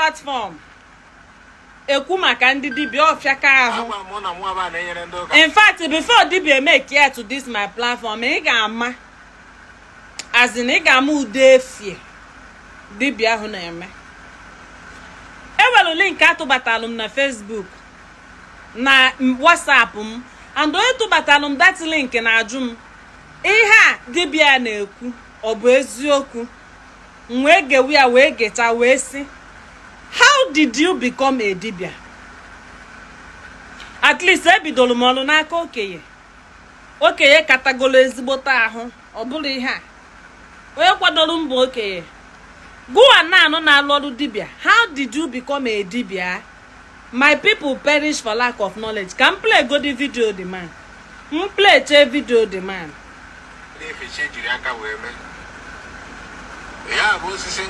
platform ekwu maka ndị dibia ọfịaka ahụ. In fact, before dibia make here to this my platform, ị ga-ama as in ị ga-ama ude efie dibia ahụ na-eme. Ewelu link atụbatalụ m na Facebook na WhatsApp m, and onye tụbatalụ m that link na-ajụ m ihe a dibia na-ekwu ọ bụ eziokwu. Wee gewe ya wee geta wee sị, how did you become a dibia? At least ebidolu m ọlụ n'aka okenye katagolo ezigbote ahụ. Ọ bụrụ ihe a onye kwadoro mbụ okenye gụwa na-anụ na-alụ ọrụ dibia. How did you become a dibia? My people perish for lack of knowledge. Can play go the video the man. Play che video the man. Ya bụ osisi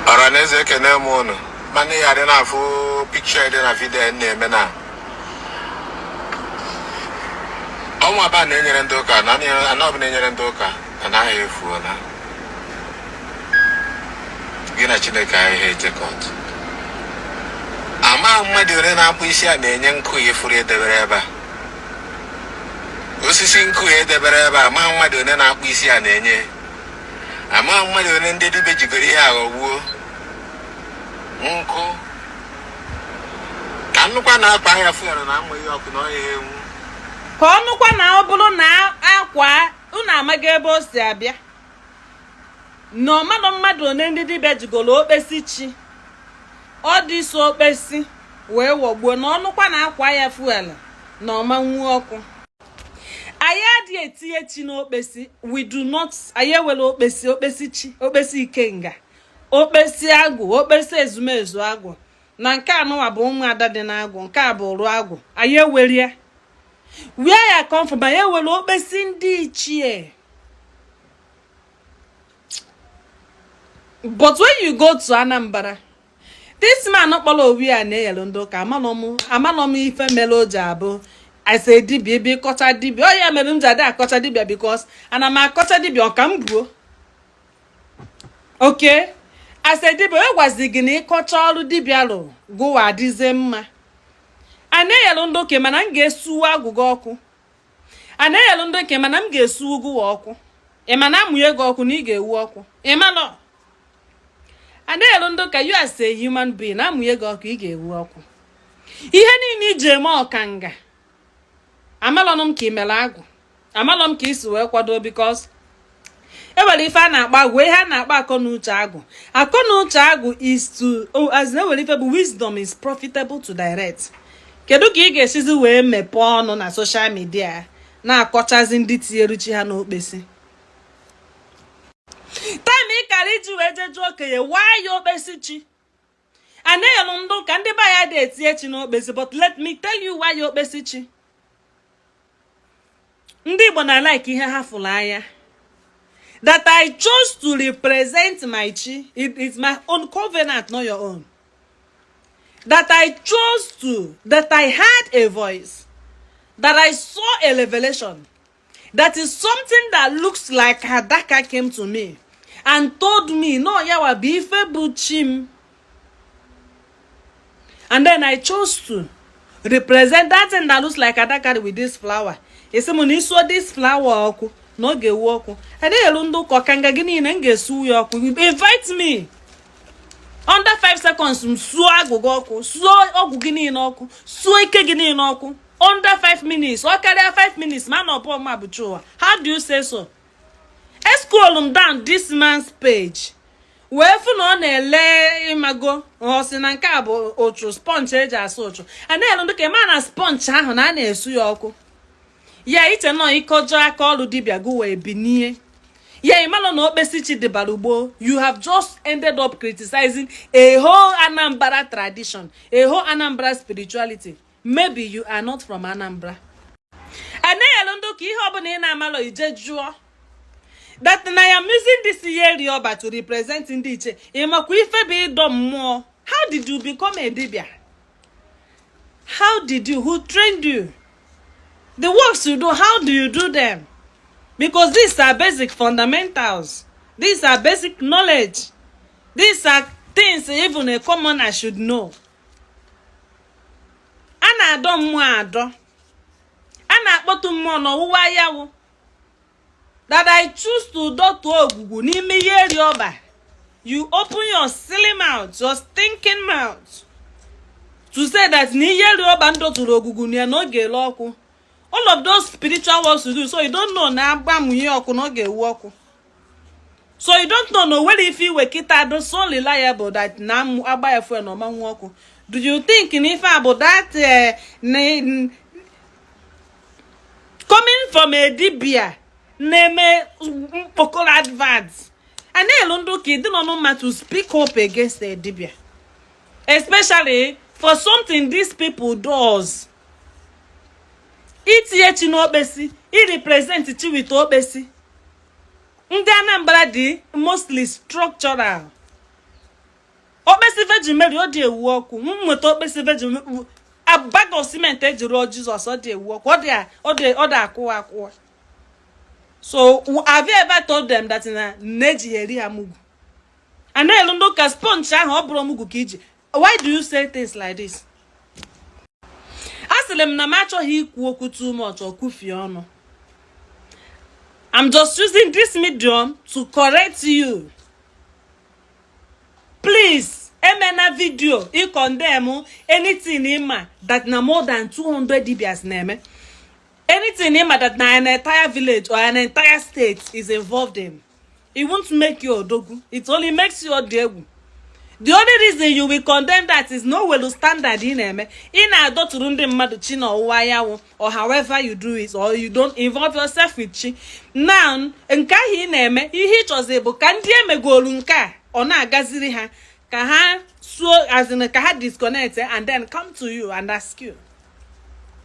ọraneze kene m unu mana ya dị n'afọ picture dị na video na-eme na ọnwa ba na-enyere ndị ụka na anọ bụ na-enyere ndị ụka anaghị efuo na gị na Chineke ahịa ejekọt. Ama mmadụ ole na-akpụ isi a na-enye nkụ ifuru edebere ebe a. Osisi nkụ edebere ebe a, ama mmadụ ole na-akpụ isi a na-enye. Ama mmadụ ole ndị dibịa jigoro ihe aghọgbuo nkụ. Ka nnukwu na-akpa ya fuelu na amụ ihe ọkụ na ọhịa enwu. Ka ọnụkwa na ọ bụrụ na akwa unu amaghị ebe o si abịa. Na mmadụ one ndị dibịa jigoro okpesi chi. Ọ dị so okpesi wee wọgbuo na ọnụkwa na akwa ya fuelu na ọma nwu ọkụ. Anyị adị etinye chi n'okpesi. We do not. Anyị ewere okpesi chi, okpesi ikenga, okpesi agwu, okpesi ezumezu agwu. Na nke anụwa bụ ụmụ ada dị n'agwu, nke a bụ rụ agwu. Anyị ewere ya. Where ya come from? Anyị ewere okpesi ndị ichie. But when you go to Anambra, this man kpọrọ owi a na-eyelu ndị ụka amalọm ife mere o ji abụ I say dibia be kọcha dibia. Oh yeah, mere m ji ada akọcha dibia because ana m akọcha dibia ọka m buo. Okay, I say dibia e gwazi gị na ịkọcha ọrụ dibia lụ gụwa adịze mma. Ana eyelu ndị oke mana m ga-esuwa agwụgọ ọkụ. Ana eyelu ndị oke mana m ga-esu ugwu ọkụ. Ị ma na amụnye gị ọkụ na ị ga-ewu ọkụ. Ị ma nọ. Ana eyelu ndị oke you as a human being na amụnye gị ọkụ ị ga-ewu ọkụ. Ihe niile iji eme ọkanga. Amalọnụ ka imere agwụ. Amalọm ka isi wee kwado because ewere ife a na-akpa agwụ, ihe a na-akpa akọ na uche agwụ. Akọ na uche agwụ is to as na ewere ife bụ wisdom is profitable to direct. Kedu ka ị ga-esizi wee mepee ọnụ na social media na-akọchazi ndị tinyere chi ha n'okpesi. Time ị kara iji wee jeju okenye why ya okpesi chi. Aneyelu ndụ ka ndị ba ya dị etinye chi n'okpesi, but let me tell you why ya okpesi chi. Ndi Igbo na like ihe ha fụrụ anya. That I chose to represent my chi. It's my own covenant, not your own. That I chose to, that I had a voice, that I saw a revelation. That is something that looks like Hadaka came to me and told me, no, yawa bife buchim. And then I chose to represent that thing that looks like Hadaka with this flower. Esemoni saw this flower ọkụ no ge woku. Ade elu ndu ko kanga gini na nge su ya ọkụ. Invite me. Under 5 seconds suo agụgụ ọkụ, suo ọgwụ gini na ọkụ, suo ike gini na ọkụ. Under 5 minutes, or carry 5 minutes, man up on my buchoa. How do you say so? I scroll them down this man's page. Where for no le imago or sinankabo ocho sponge as ocho. And then look a man a sponge ha na na-esu ya ọkụ. Yeah, it's a no ikoja call dibia go we binie. Yeah, imalo no besichi de barubo. You have just ended up criticizing a whole Anambra tradition, a whole Anambra spirituality. Maybe you are not from Anambra. And then look ki hobone na amalo ijejuo. That I am using this year rioba to represent Ndi Igbo. Imaku ife be dom more. How did you become a dibia? How did you? Who trained you? The works you do, how do you do them? Because these are basic fundamentals. These are basic knowledge. These are things even a commoner should know. Ana adọ mmụọ adọ. Ana akpọtụ mmụọ n'ọwụwa anyanwụ. That I choose to do to ogugu n'ime ihe eri ọba. You open your silly mouth, your stinking mouth, to say that ni ihe eri ọba ndo tụrụ ogugu na n'oge ele ọkụ. All of those spiritual works to do, so you don't know na agbamuye ọkụ n'oge ewu ọkụ. So you don't know where if you were kita so reliable that na agba efu no manwu ọkụ. Do you think if about that coming from a dibia name pokol adverts and elondo kid don't know how to speak up against a dibia, especially for something these people does. It's yet no besi, it represents it with obesi. Ndị Anambra dị mostly structural. Obesi veji meri ọ dị ewu ọkụ. Mmụta obesi veji a bag of cement ejiri ọ Jesus ọ dị ewu ọkụ. Ọ dị akụwa akụwa. So have you ever told them that na neji eri amugu? Ana elu ndo ka sponge ahụ ọ bụrụ mugu ka iji. Why do you say things like this? Asịrị m na m achọghị ikwu okwu too much or kwufie ọnụ. I'm just using this medium to correct you. Please, emena video, you condemn anything in that na more than 200 DBS name. Anything in that na an entire village or an entire state is involved in. It won't make you a dogu. It only makes you a degu. The only reason you will condemn that is no well standard in them. In a dot runde maduchino or wire or however you do it, or you don't involve yourself with chi. Now, nka hi neme, he was able can me go lunka or na gaziri ha kaha so as in a kaha disconnect and then come to you and ask you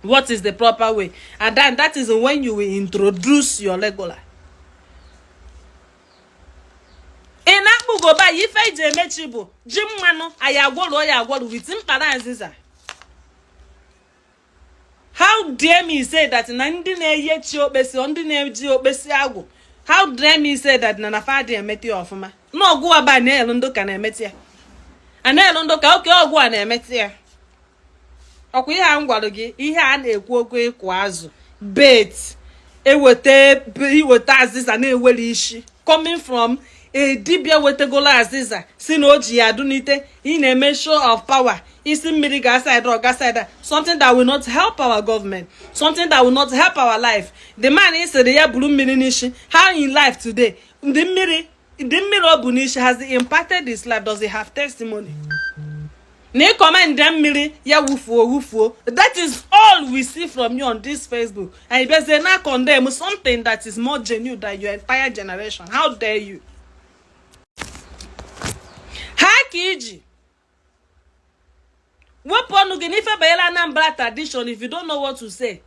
what is the proper way. And then that is when you will introduce your regular. Enakpu go by ife je mechibu jim manu ayagwolo with mpara aziza. How dare me say that na ndi na-eye chi okpesi ndi na-eji okpesi agwu? How dare me say that na fadi emeti ofuma? No ogwu aba na elu ndo ka na emeti ya. Ana elu ndo ka oke ogwu a na emeti ya. Okwu ihe a ngwaro gi ihe a na-ekwu okwu ịkụ azụ bait iweta aziza na eweli ishi coming from a dibia wetegola aziza si na oji ya dunite in a measure of power isi mmiri ga side or side, something that will not help our government, something that will not help our life. The man is the ya bulu mmiri nishi. How in life today the mmiri obunishi has impacted his life? Does he have testimony? Ne comment them mmiri ya wufuo. That is all we see from you on this Facebook, and you say now condemn something that is more genuine than your entire generation. How dare you? Hakiji. Weponu genife bayela Anambra tradition if you don't know what to say.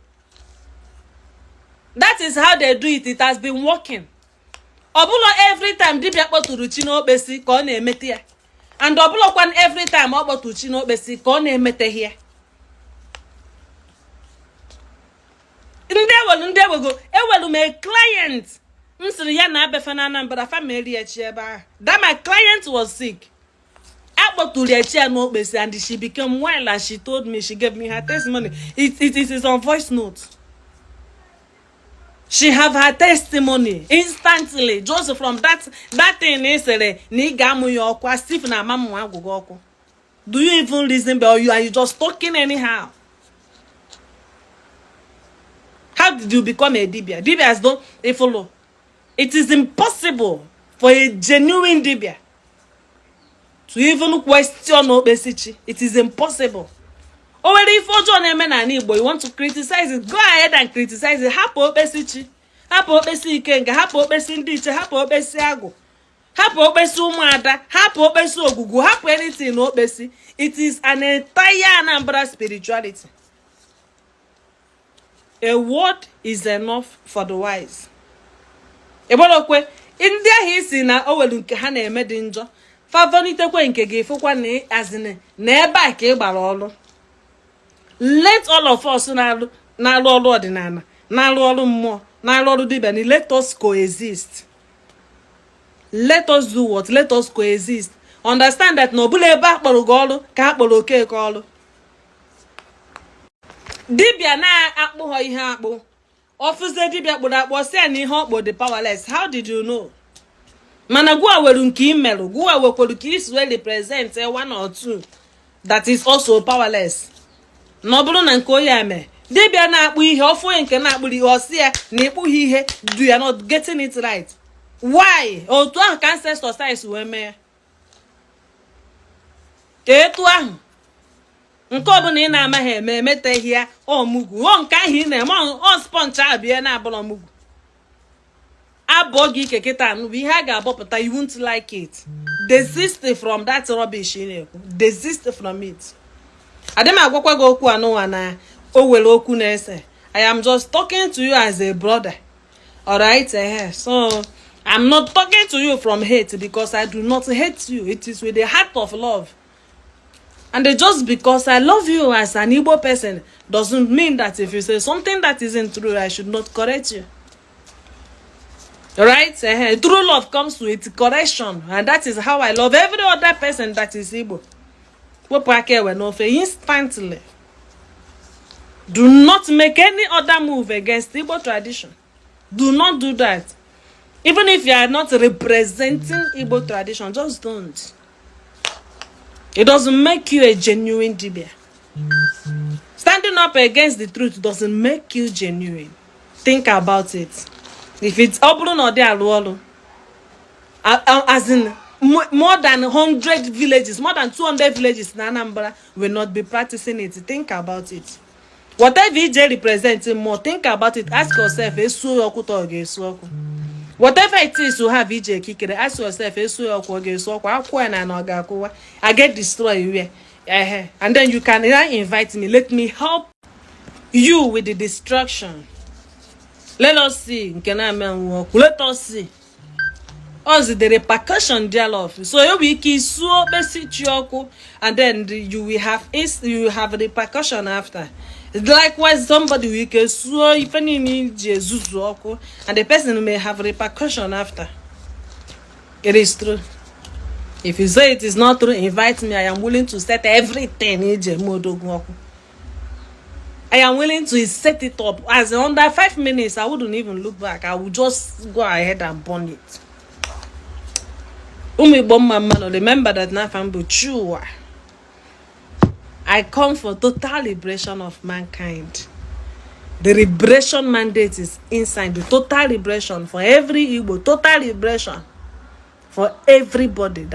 That is how they do it. It has been working. Obulo every time dibia kpoturu chi no okpesi ka ọ na-emete ya. And obulo kwan every time ọ kpoturu chi no okpesi ka ọ na-emete ya. Ndewego ewelu me client nsiri ya na abefa na Anambra family echi ebe ahụ. That my client was sick. And she became well, and she told me, she gave me her testimony. It is on voice note. She have her testimony instantly, just from that thing. Do you even listen, or are you just talking anyhow? How did you become a dibia? Dibia has done a follow. It is impossible for a genuine dibia to even question obesity. It is impossible. Already if Omenala Igbo, you want to criticize it, go ahead and criticize it. Hapo obesity. Hapo obesi ikenga. Hapo obesi Ndi Igbo. Hapo obesi agwu. Hapo obesi umuada. Hapo obesi ogugu. Hapo anything obesi. It is an entire Anambra spirituality. A word is enough for the wise. Ebolokwe, India hisi na owelu nke ha na-eme dị njọ. Favorite kwe nke ga-efukwa na azine na ebe a ka ị gbara ọrụ. Let all of us na-alụ ọrụ ọdịnala, na-alụ ọrụ mmụọ, na-alụ ọrụ dibịa, let us coexist. Let us do what? Let us coexist. understand that no bụla ebe akpọrọ gị ọrụ ka akpọrọ Okeke ọrụ. Dibia na-akpụ ha ihe akpụ. Ofuze dibia kpụrụ akpụ si ya na ihe ọkpụ dị powerless. How did you know? Mana gwa weru nke imerụ, gwa wekwuru ka isi wee represent one or two that is also powerless. No bụrụ na nke oya eme. Dibia na-akpụ ihe ofu nke na-akpụrụ ihe osi ya na ikpụghị ihe, you are not getting it right. Why? Otu ahụ ka ancestor science wee mee. Etu ahụ. Nke ọbụla ị na-amaghị eme emeteghị ya ọmụgwụ. O nke ahụ ị na-eme ọ sponge abịa na-abụrụ ọmụgwụ. Abụọ gị ike kịta anụ bụ ihe a ga-abọpụta, you won't like it. Desist from that rubbish ị na-ekwu. Desist from it. Adị m agwakwa gị okwu anụwa na o were okwu na-ese. I am just talking to you as a brother. Alright? So, I'm not talking to you from hate because I do not hate you. It is with the heart of love. And just because I love you as an Igbo person doesn't mean that if you say something that isn't true, I should not correct you. Alright? True love comes with correction. And that is how I love every other person that is Igbo. Instantly. Do not make any other move against Igbo tradition. Do not do that. Even if you are not representing Igbo tradition, just don't. It doesn't make you a genuine dibia. Standing up against the truth doesn't make you genuine. Think about it. If it's open or there, as in more than 100 villages, more than 200 villages in Anambra will not be practicing it. Think about it. Whatever EJ represents more, think about it. Ask yourself, whatever it is to have EJ kikere, ask yourself, I get destroyed. And then you can invite me. Let me help you with the destruction. Let us see. Let us see. Also the repercussion thereof. So you will kiss so basic and then you will have repercussion after. Likewise, somebody will kiss so if any need Jesus and the person may have repercussion after. It is true. If you say it is not true, invite me. I am willing to set everything in I am willing to set it up. As under 5 minutes, I wouldn't even look back. I would just go ahead and burn it. Remember that Nafambu Chua. I come for total liberation of mankind. The liberation mandate is inside. The total liberation for every Igbo. Total liberation for everybody.